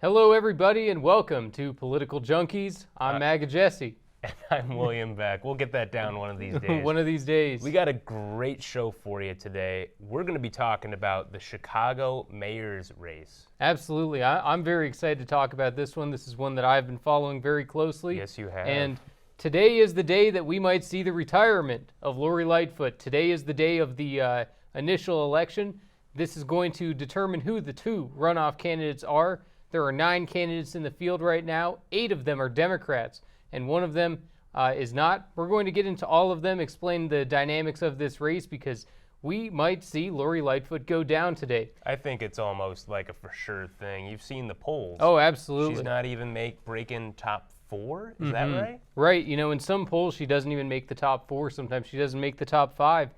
Hello, everybody, and welcome to Political Junkies. I'm MAGA Jesse. And I'm William Beck. We'll get that down one of these days. One of these days. We got a great show for you today. We're going to be talking about the Chicago mayor's race. Absolutely. I'm very excited to talk about this one. This is one that I've been following very closely. Yes, you have. And today is the day that we might see the retirement of Lori Lightfoot. Today is the day of the initial election. This is going to determine who the two runoff candidates are. There are 9 candidates in the field right now. 8 of them are Democrats, and one of them is not. We're going to get into all of them, explain the dynamics of this race, because we might see Lori Lightfoot go down today. I think it's almost like a for sure thing. You've seen the polls. Oh, absolutely. She's not even breaking top 4. Is that right? Right. You know, in some polls, she doesn't even make the top 4. Sometimes she doesn't make the top 5.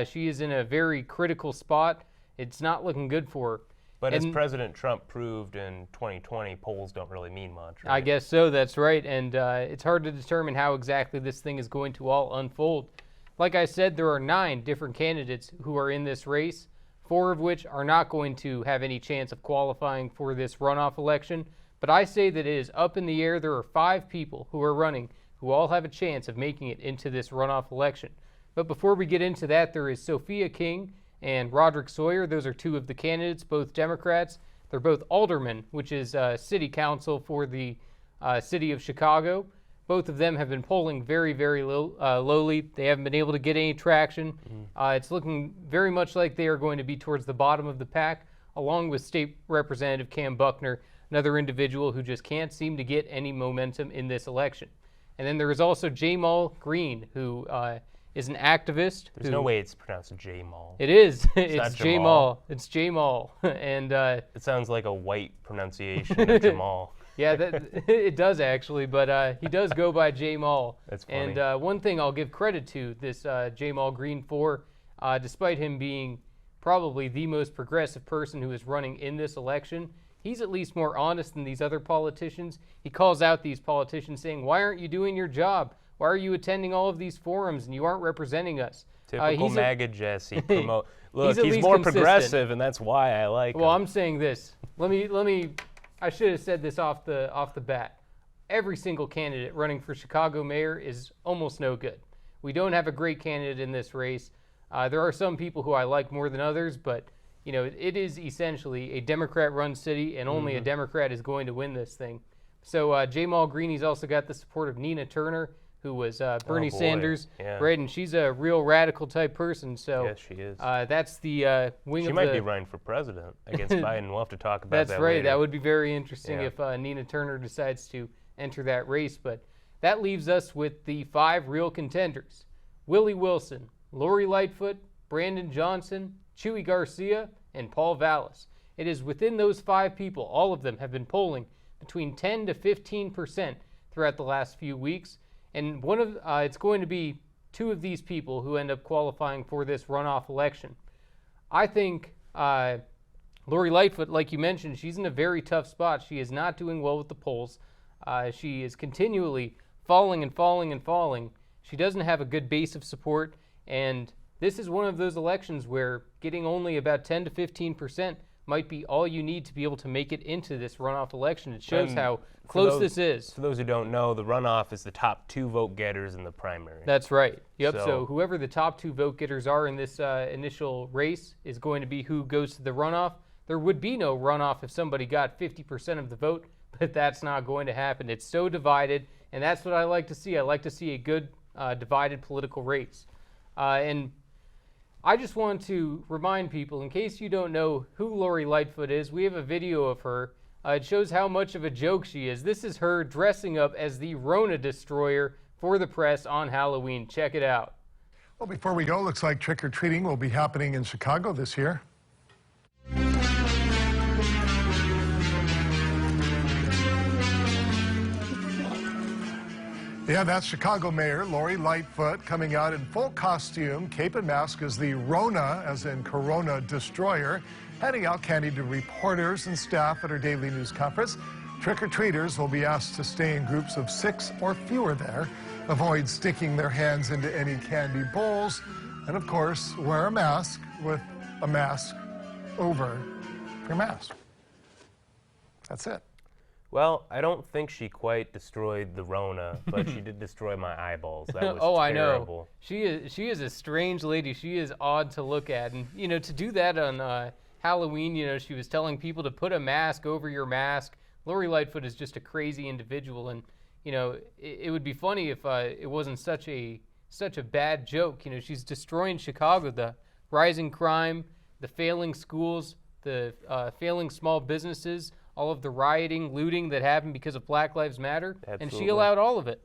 She is in a very critical spot. It's not looking good for her. But as President Trump proved in 2020, polls don't really mean much. Right? I guess so, that's right. And it's hard to determine how exactly this thing is going to all unfold. Like I said, there are 9 different candidates who are in this race, 4 of which are not going to have any chance of qualifying for this runoff election. But I say that it is up in the air. There are 5 people who are running who all have a chance of making it into this runoff election. But before we get into that, there is Sophia King and Roderick Sawyer. Those are 2 of the candidates, both Democrats. They're both aldermen, which is city council for the city of Chicago. Both of them have been polling very, very lowly. They haven't been able to get any traction. It's looking very much like they are going to be towards the bottom of the pack, along with State Representative Cam Buckner, another individual who just can't seem to get any momentum in this election. And then there is also Jamal Green, who is an activist. There's no way it's pronounced Jamal. It is. It's Jamal. It's Jamal. And it sounds like a white pronunciation of Jamal. Yeah, it does actually, but he does go by Jamal. That's funny. And one thing I'll give credit to this Jamal Green for, despite him being probably the most progressive person who is running in this election, he's at least more honest than these other politicians. He calls out these politicians saying, "Why aren't you doing your job? Why are you attending all of these forums and you aren't representing us?" Typical MAGA Jesse. Look, he's consistent. more progressive, and that's why I like him. Well, I'm saying this. Let me. I should have said this off the bat. Every single candidate running for Chicago mayor is almost no good. We don't have a great candidate in this race. There are some people who I like more than others, but you know, it is essentially a Democrat-run city, and only a Democrat is going to win this thing. So Jamal Green, he's also got the support of Nina Turner, who was Bernie Sanders, right? And she's a real radical type person. So yes, she is. That's the wing of the... She might be running for president against Biden. We'll have to talk about that That's right. later. That would be very interesting if Nina Turner decides to enter that race. But that leaves us with the 5 real contenders: Willie Wilson, Lori Lightfoot, Brandon Johnson, Chuy Garcia, and Paul Vallis. It is within those 5 people, all of them have been polling between 10 to 15% throughout the last few weeks. And it's going to be 2 of these people who end up qualifying for this runoff election. I think Lori Lightfoot, like you mentioned, she's in a very tough spot. She is not doing well with the polls. She is continually falling and falling and falling. She doesn't have a good base of support, and this is one of those elections where getting only about 10 to 15% might be all you need to be able to make it into this runoff election. It shows how close this is. For those who don't know, the runoff is the top 2 vote getters in the primary. That's right. Yep. So whoever the top 2 vote getters are in this initial race is going to be who goes to the runoff. There would be no runoff if somebody got 50% of the vote, but that's not going to happen. It's so divided, and that's what I like to see. I like to see a good divided political race. And I just want to remind people, in case you don't know who Lori Lightfoot is, we have a video of her. It shows how much of a joke she is. This is her dressing up as the Rona Destroyer for the press on Halloween. Check it out. Well, before we go, looks like trick-or-treating will be happening in Chicago this year. Yeah, that's Chicago Mayor Lori Lightfoot coming out in full costume, cape and mask as the Rona, as in Corona Destroyer, handing out candy to reporters and staff at her daily news conference. Trick-or-treaters will be asked to stay in groups of 6 or fewer there, avoid sticking their hands into any candy bowls, and of course, wear a mask with a mask over your mask. That's it. Well, I don't think she quite destroyed the Rona, but she did destroy my eyeballs. That was Oh, I know. terrible. She is a strange lady. She is odd to look at, and to do that on Halloween, she was telling people to put a mask over your mask. Lori Lightfoot is just a crazy individual, and it would be funny if it wasn't such a bad joke. She's destroying Chicago, the rising crime, the failing schools, the failing small businesses, all of the rioting, looting that happened because of Black Lives Matter, and she allowed all of it.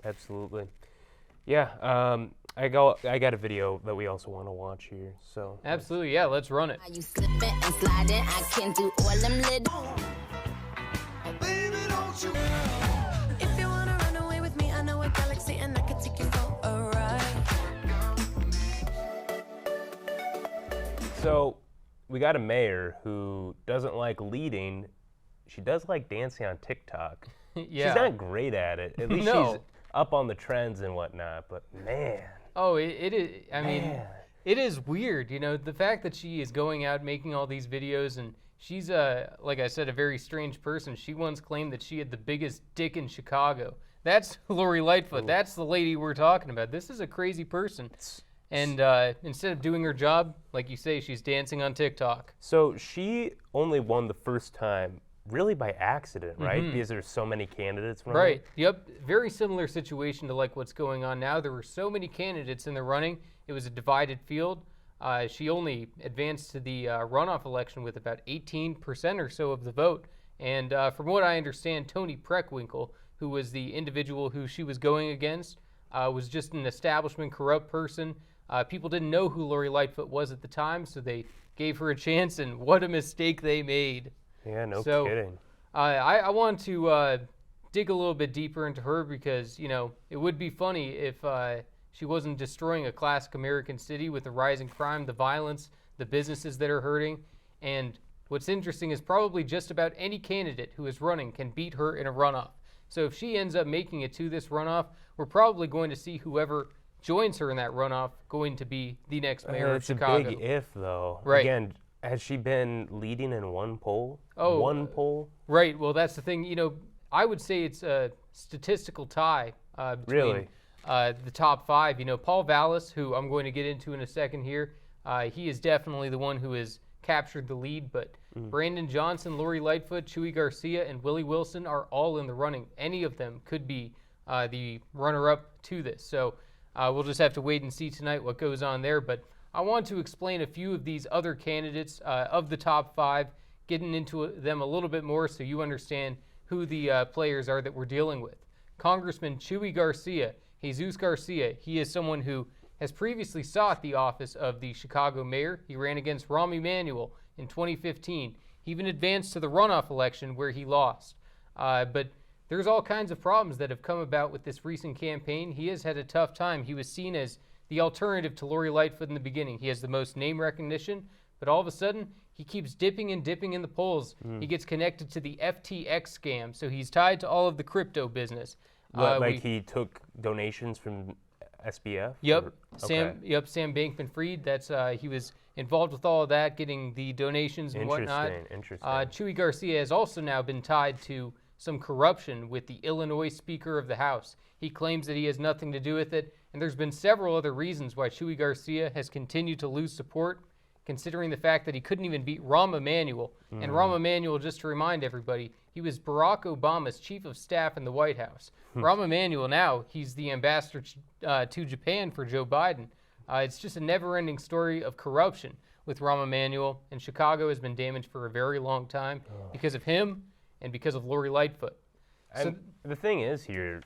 Absolutely. Yeah, I got a video that we also want to watch here. So absolutely, yeah, let's run it. You slipping and sliding, I can do all them little. Baby, don't you? If you wanna run away with me, I know a galaxy and I can take you for a ride. So we got a mayor who doesn't like leading. She does like dancing on TikTok. Yeah. She's not great at it. At least No. she's up on the trends and whatnot. But man. Oh, it is. I mean, Man. it is weird. The fact that she is going out making all these videos, and she's like I said, a very strange person. She once claimed that she had the biggest dick in Chicago. That's Lori Lightfoot. Ooh. That's the lady we're talking about. This is a crazy person. And instead of doing her job, like you say, she's dancing on TikTok. So she only won the first time, really by accident, right? Because there's so many candidates running. Right. Yep. Very similar situation to like what's going on now. There were so many candidates in the running. It was a divided field. She only advanced to the runoff election with about 18% or so of the vote. And from what I understand, Tony Preckwinkle, who was the individual who she was going against, was just an establishment corrupt person. People didn't know who Lori Lightfoot was at the time, so they gave her a chance, and what a mistake they made. Yeah, no So kidding. I want to dig a little bit deeper into her because, it would be funny if she wasn't destroying a classic American city with the rising crime, the violence, the businesses that are hurting. And what's interesting is probably just about any candidate who is running can beat her in a runoff. So if she ends up making it to this runoff, we're probably going to see whoever joins her in that runoff going to be the next mayor of Chicago. It's a big if, though. Right. Again, has she been leading in one poll? Oh, one poll? Right. Well, that's the thing. I would say it's a statistical tie between Really? The top five. Paul Vallis, who I'm going to get into in a second here, he is definitely the one who has captured the lead. But Brandon Johnson, Lori Lightfoot, Chuy Garcia, and Willie Wilson are all in the running. Any of them could be the runner-up to this. So we'll just have to wait and see tonight what goes on there. But I want to explain a few of these other candidates of the top five, getting into them a little bit more so you understand who the players are that we're dealing with. Congressman Chuy Garcia, Jesus Garcia, he is someone who has previously sought the office of the Chicago mayor. He ran against Rahm Emanuel in 2015. He even advanced to the runoff election where he lost. But there's all kinds of problems that have come about with this recent campaign. He has had a tough time. He was seen as the alternative to Lori Lightfoot in the beginning. He has the most name recognition, but all of a sudden, he keeps dipping and dipping in the polls. He gets connected to the FTX scam, so he's tied to all of the crypto business. He took donations from SBF? Yep, Okay. Sam Bankman-Fried. That's he was involved with all of that, getting the donations and whatnot. Interesting. Chuy Garcia has also now been tied to some corruption with the Illinois Speaker of the House. He claims that he has nothing to do with it, and there's been several other reasons why Chuy Garcia has continued to lose support, considering the fact that he couldn't even beat Rahm Emanuel. And Rahm Emanuel, just to remind everybody, he was Barack Obama's chief of staff in the White House. Rahm Emanuel now, he's the ambassador to Japan for Joe Biden. It's just a never-ending story of corruption with Rahm Emanuel, and Chicago has been damaged for a very long time because of him and because of Lori Lightfoot. So the thing is here,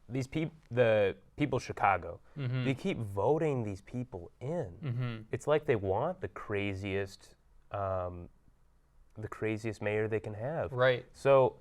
these the people of Chicago, they keep voting these people in. It's like they want the craziest mayor they can have. Right. So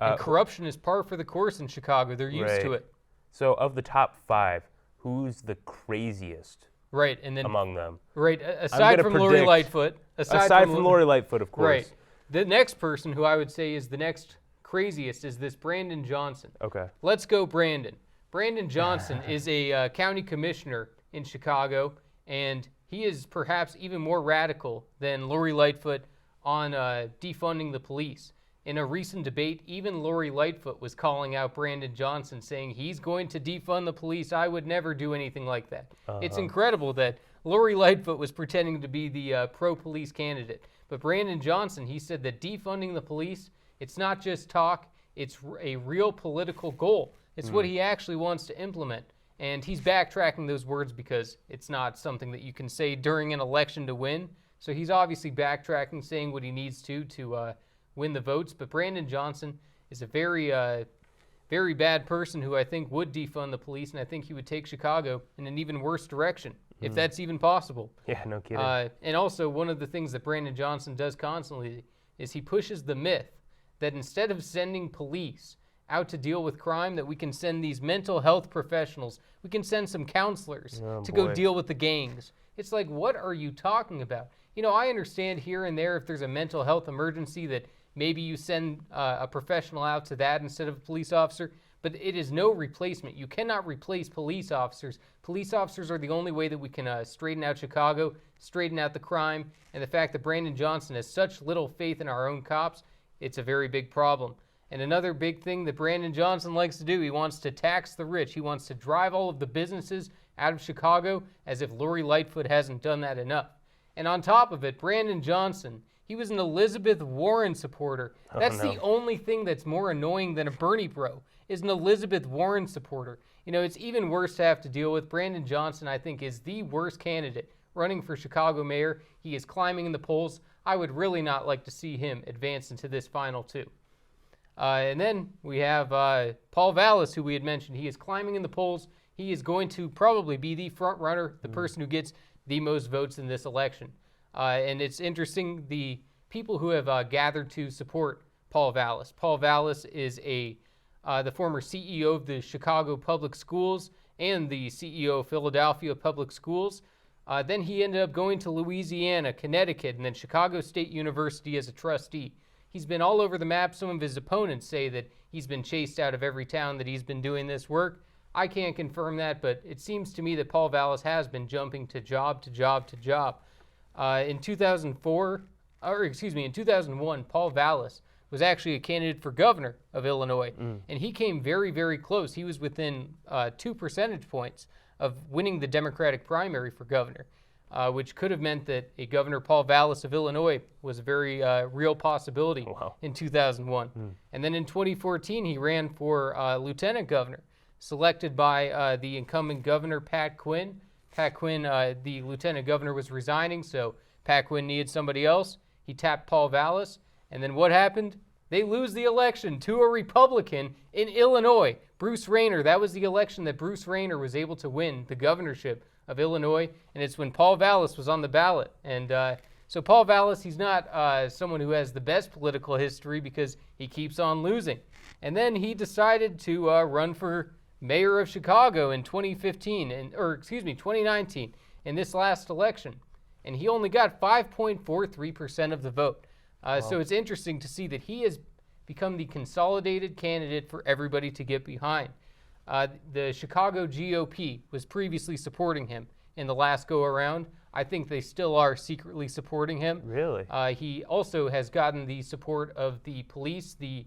And corruption is par for the course in Chicago. They're used to it. So of the top five, who's the craziest Right, and then among them? Right, aside from Lori Lightfoot. Aside from Lori Lightfoot, of course. Right. The next person who I would say is the next craziest is this Brandon Johnson. Okay. Let's go, Brandon. Brandon Johnson is a county commissioner in Chicago, and he is perhaps even more radical than Lori Lightfoot on defunding the police. In a recent debate, even Lori Lightfoot was calling out Brandon Johnson, saying he's going to defund the police. I would never do anything like that. It's incredible that Lori Lightfoot was pretending to be the pro-police candidate. But Brandon Johnson, he said that defunding the police, it's not just talk, it's a real political goal. It's what he actually wants to implement. And he's backtracking those words because it's not something that you can say during an election to win. So he's obviously backtracking, saying what he needs to win the votes. But Brandon Johnson is a very, very bad person who I think would defund the police, and I think he would take Chicago in an even worse direction, if that's even possible. Yeah, no kidding. And also, one of the things that Brandon Johnson does constantly is he pushes the myth that instead of sending police out to deal with crime, that we can send these mental health professionals, we can send some counselors to go deal with the gangs. It's like, what are you talking about? You know, I understand here and there if there's a mental health emergency that maybe you send a professional out to that instead of a police officer, but it is no replacement. You cannot replace police officers. Police officers are the only way that we can straighten out Chicago, straighten out the crime, and the fact that Brandon Johnson has such little faith in our own cops, it's a very big problem. And another big thing that Brandon Johnson likes to do, he wants to tax the rich. He wants to drive all of the businesses out of Chicago, as if Lori Lightfoot hasn't done that enough. And on top of it, Brandon Johnson, he was an Elizabeth Warren supporter. That's the only thing that's more annoying than a Bernie bro, is an Elizabeth Warren supporter. You know, it's even worse to have to deal with. Brandon Johnson, I think, is the worst candidate running for Chicago mayor. He is climbing in the polls. I would really not like to see him advance into this final two. And then we have Paul Vallis, who we had mentioned. He is climbing in the polls. He is going to probably be the front runner, the person who gets the most votes in this election. And it's interesting, the people who have gathered to support Paul Vallis. Paul Vallis is the former CEO of the Chicago Public Schools and the CEO of Philadelphia Public Schools. Then he ended up going to Louisiana, Connecticut, and then Chicago State University as a trustee. He's been all over the map. Some of his opponents say that he's been chased out of every town that he's been doing this work. I can't confirm that, but it seems to me that Paul Vallis has been jumping to job to job to job. In 2001, Paul Vallis was actually a candidate for governor of Illinois, and he came very, very close. He was within 2 percentage points of winning the Democratic primary for governor, which could have meant that a Governor Paul Vallis of Illinois was a very real possibility in 2001. And then in 2014, he ran for lieutenant governor, selected by the incumbent governor, Pat Quinn. Pat Quinn, the lieutenant governor, was resigning, so Pat Quinn needed somebody else. He tapped Paul Vallis, and then what happened? They lose the election to a Republican in Illinois, Bruce Rayner. That was the election that Bruce Rayner was able to win the governorship of Illinois, and it's when Paul Vallis was on the ballot. And so Paul Vallis, he's not someone who has the best political history because he keeps on losing. And then he decided to run for mayor of Chicago in 2019, in this last election. And he only got 5.43% of the vote. So it's interesting to see that he has become the consolidated candidate for everybody to get behind. The Chicago GOP was previously supporting him in the last go-around. I think they still are secretly supporting him. Really? He also has gotten the support of the police, the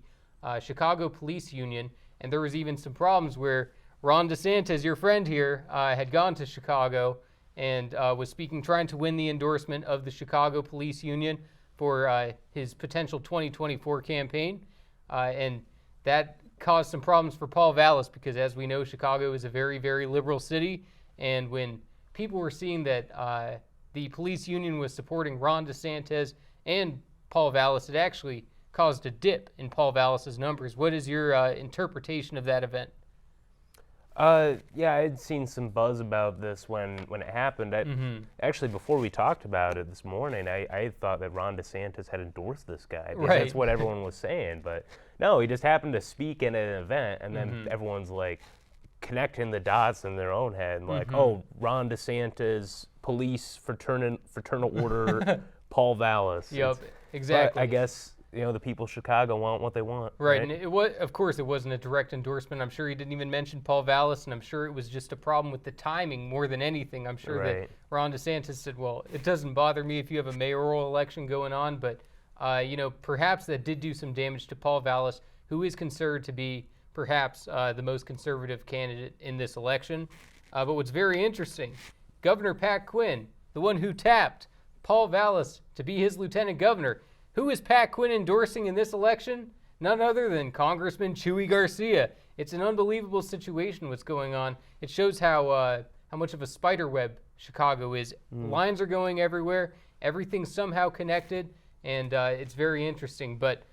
Chicago Police Union, and there was even some problems where Ron DeSantis, your friend here, had gone to Chicago and was speaking, trying to win the endorsement of the Chicago Police Union for his potential 2024 campaign. And that caused some problems for Paul Vallis because, as we know, Chicago is a very, very liberal city. And when people were seeing that the police union was supporting Ron DeSantis and Paul Vallis, it actually caused a dip in Paul Vallis's numbers. What is your interpretation of that event? Yeah, I had seen some buzz about this when it happened. Actually, before we talked about it this morning, I thought that Ron DeSantis had endorsed this guy. Because that's what everyone was saying. But no, he just happened to speak in an event, and then everyone's like connecting the dots in their own head. And like, oh, Ron DeSantis, police, fraternal order, Paul Vallis. Yep, exactly. But I guess, you know, the people of Chicago want what they want. Right, and it was, of course, it wasn't a direct endorsement. I'm sure he didn't even mention Paul Vallis, and I'm sure it was just a problem with the timing more than anything. I'm sure that Ron DeSantis said, well, it doesn't bother me if you have a mayoral election going on, but Perhaps that did do some damage to Paul Vallas, who is considered to be perhaps the most conservative candidate in this election. But what's very interesting, Governor Pat Quinn, the one who tapped Paul Vallas to be his lieutenant governor, who is Pat Quinn endorsing in this election? None other than Congressman Chuy Garcia. It's an unbelievable situation what's going on. It shows how much of a spider web Chicago is. Lines are going everywhere. Everything's somehow connected, and it's very interesting. But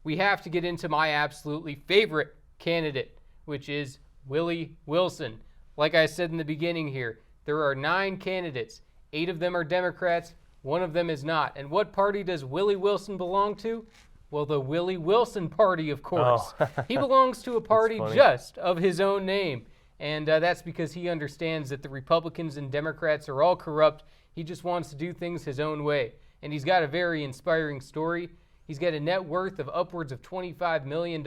we have to get into my absolutely favorite candidate, which is Willie Wilson. Like I said in the beginning here, there are 9 candidates. 8 of them are Democrats. 1 of them is not. And what party does Willie Wilson belong to? Well, the Willie Wilson Party, of course. Oh. He belongs to a party just of his own name. And that's because he understands that the Republicans and Democrats are all corrupt. He just wants to do things his own way. And he's got a very inspiring story. He's got a net worth of upwards of $25 million.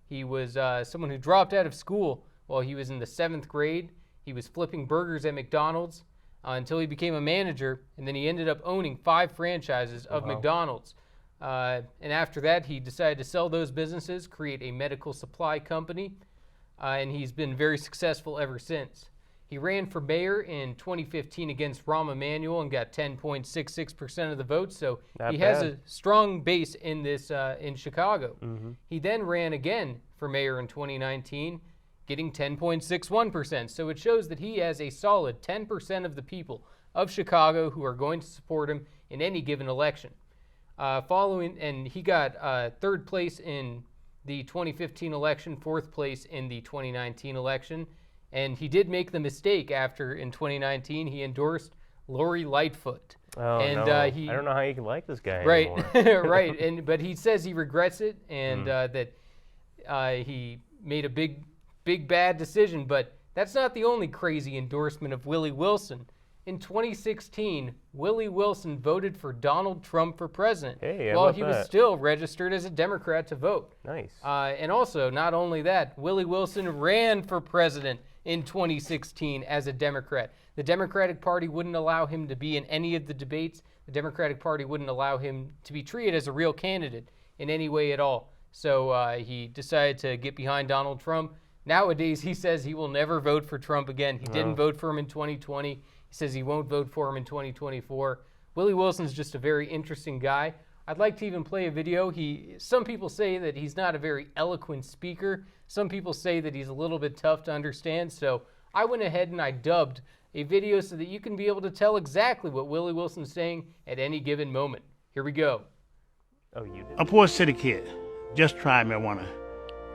He was someone who dropped out of school while he was in the 7th grade. He was flipping burgers at McDonald's until he became a manager, and then he ended up owning 5 franchises of McDonald's. And after that, he decided to sell those businesses, create a medical supply company, and he's been very successful ever since. He ran for mayor in 2015 against Rahm Emanuel and got 10.66% of the vote, so he has a strong base in this in Chicago. He then ran again for mayor in 2019, getting 10.61%. So it shows that he has a solid 10% of the people of Chicago who are going to support him in any given election. And he got 3rd place in the 2015 election, 4th place in the 2019 election. And he did make the mistake after, in 2019, he endorsed Lori Lightfoot. Oh, and, no. I don't know how you can like this guy anymore. Right. But he says he regrets it and that he made a big bad decision. But that's not the only crazy endorsement of Willie Wilson. In 2016, Willie Wilson voted for Donald Trump for president while he was still registered as a Democrat to vote. Nice. And also, not only that, Willie Wilson ran for president in 2016 as a Democrat. The Democratic Party wouldn't allow him to be in any of the debates. The Democratic Party wouldn't allow him to be treated as a real candidate in any way at all. So he decided to get behind Donald Trump. Nowadays, he says he will never vote for Trump again. He didn't vote for him in 2020. He says he won't vote for him in 2024. Willie Wilson's just a very interesting guy. I'd like to even play a video. Some people say that he's not a very eloquent speaker. Some people say that he's a little bit tough to understand. So I went ahead and I dubbed a video so that you can be able to tell exactly what Willie Wilson's saying at any given moment. Here we go. Oh, you did. A poor city kid just tried marijuana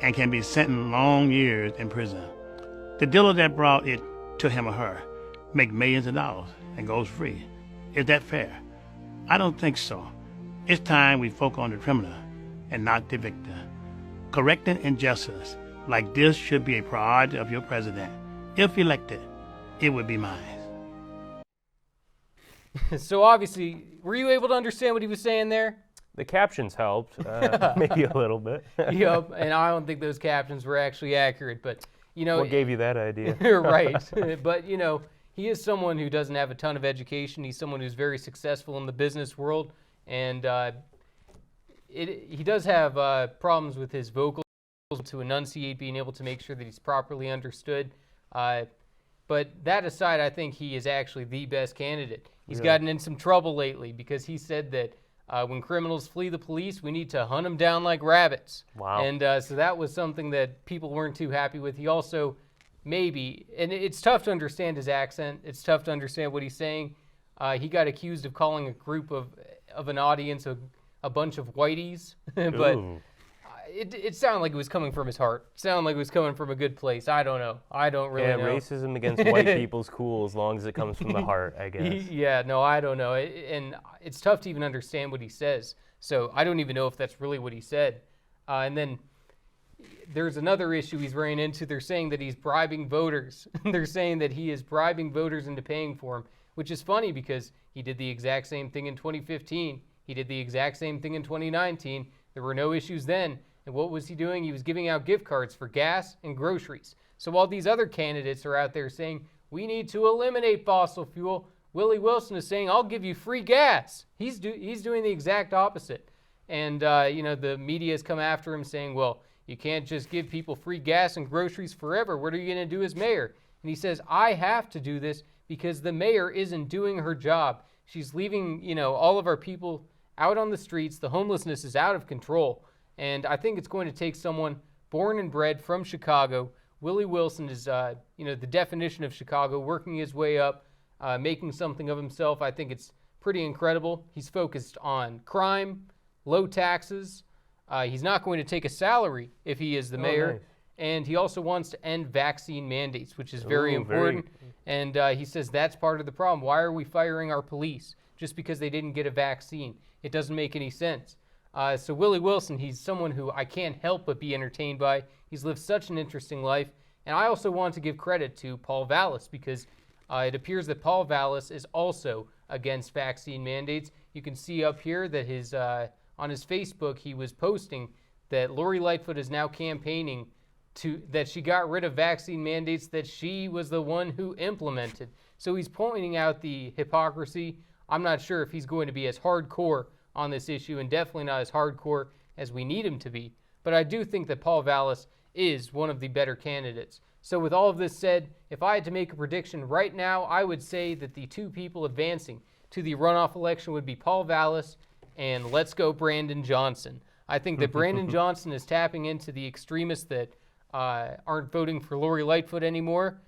and can be sentenced long years in prison. The dealer that brought it to him or her make millions of dollars and goes free. Is that fair? I don't think so. It's time we focus on the criminal and not the victim. Correcting injustice like this should be a priority of your president. If elected, it would be mine. So obviously, were you able to understand what he was saying there? The captions helped, maybe a little bit. Yep, and I don't think those captions were actually accurate, but what gave you that idea? Right, but he is someone who doesn't have a ton of education. He's someone who's very successful in the business world, and he does have problems with his vocals to enunciate, being able to make sure that he's properly understood. But that aside, I think he is actually the best candidate. He's gotten in some trouble lately because he said that when criminals flee the police, we need to hunt them down like rabbits. Wow. And so that was something that people weren't too happy with. He also and it's tough to understand his accent. It's tough to understand what he's saying. He got accused of calling a group of an audience a bunch of whiteys, but it sounded like it was coming from his heart. It sounded like it was coming from a good place. I don't know. I don't really know. Racism against white people's cool as long as it comes from the heart, I guess. Yeah, no, I don't know. And it's tough to even understand what he says. So I don't even know if that's really what he said. And then there's another issue he's running into. They're saying that he's bribing voters. They're saying that he is bribing voters into paying for him, which is funny because he did the exact same thing in 2015. He did the exact same thing in 2019. There were no issues then. And what was he doing? He was giving out gift cards for gas and groceries. So while these other candidates are out there saying, we need to eliminate fossil fuel, Willie Wilson is saying, I'll give you free gas. He's doing the exact opposite. And, the media has come after him saying, well, you can't just give people free gas and groceries forever. What are you going to do as mayor? And he says, I have to do this because the mayor isn't doing her job. She's leaving, all of our people out on the streets. The homelessness is out of control. And I think it's going to take someone born and bred from Chicago. Willie Wilson is, the definition of Chicago, working his way up, making something of himself. I think it's pretty incredible. He's focused on crime, low taxes. He's not going to take a salary if he is the mayor. Nice. And he also wants to end vaccine mandates, which is very important. And he says that's part of the problem. Why are we firing our police just because they didn't get a vaccine? It doesn't make any sense. So Willie Wilson, he's someone who I can't help but be entertained by. He's lived such an interesting life. And I also want to give credit to Paul Vallis because it appears that Paul Vallis is also against vaccine mandates. You can see up here that on his Facebook, he was posting that Lori Lightfoot is now campaigning that she got rid of vaccine mandates that she was the one who implemented. So he's pointing out the hypocrisy. I'm not sure if he's going to be as hardcore on this issue, and definitely not as hardcore as we need him to be. But I do think that Paul Vallis is one of the better candidates. So with all of this said, if I had to make a prediction right now, I would say that the two people advancing to the runoff election would be Paul Vallis and Let's Go Brandon Johnson. I think that Brandon Johnson is tapping into the extremists that aren't voting for Lori Lightfoot anymore.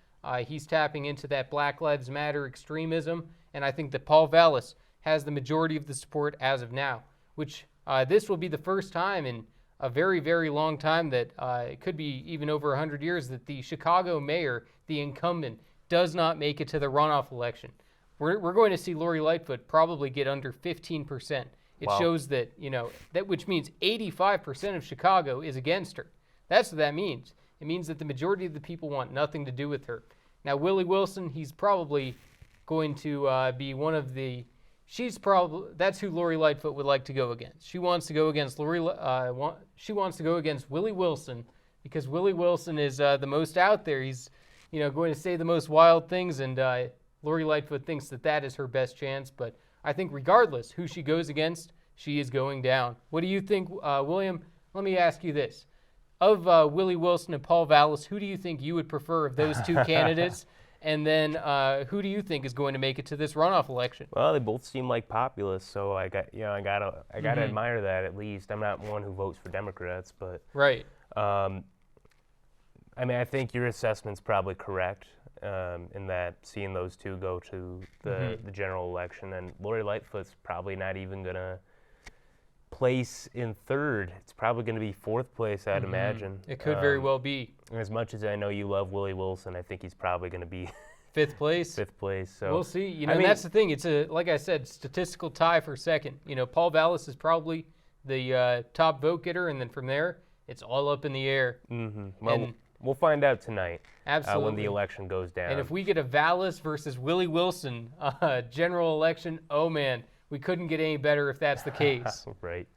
He's tapping into that Black Lives Matter extremism, and I think that Paul Vallis has the majority of the support as of now, which this will be the first time in a very, very long time that it could be even over 100 years that the Chicago mayor, the incumbent, does not make it to the runoff election. We're going to see Lori Lightfoot probably get under 15%. It shows that, which means 85% of Chicago is against her. That's what that means. It means that the majority of the people want nothing to do with her. Now, Willie Wilson, he's probably going to be one of the... that's who Lori Lightfoot would like to go against. She wants to go against she wants to go against Willie Wilson because Willie Wilson is the most out there. He's, going to say the most wild things, and Lori Lightfoot thinks that is her best chance. But I think regardless who she goes against, she is going down. What do you think, William? Let me ask you this. Of Willie Wilson and Paul Vallis, who do you think you would prefer of those two candidates? And then who do you think is going to make it to this runoff election? Well, they both seem like populists, so I gotta admire that at least. I'm not one who votes for Democrats, but right. I think your assessment's probably correct in that seeing those two go to the general election, and Lori Lightfoot's probably not even gonna place in third. It's probably going to be fourth place, I'd imagine. It could very well be. As much as I know you love Willie Wilson, I think he's probably going to be fifth place. So we'll see. That's the thing. It's like I said, statistical tie for second. Paul Vallis is probably the top vote getter, and then from there, it's all up in the air. Well, we'll find out tonight. Absolutely. When the election goes down. And if we get a Vallis versus Willie Wilson general election, oh man, we couldn't get any better if that's the case. Right.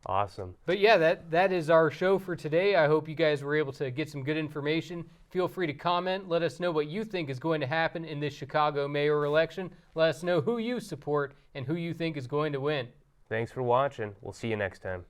Awesome. But yeah, that is our show for today. I hope you guys were able to get some good information. Feel free to comment. Let us know what you think is going to happen in this Chicago mayoral election. Let us know who you support and who you think is going to win. Thanks for watching. We'll see you next time.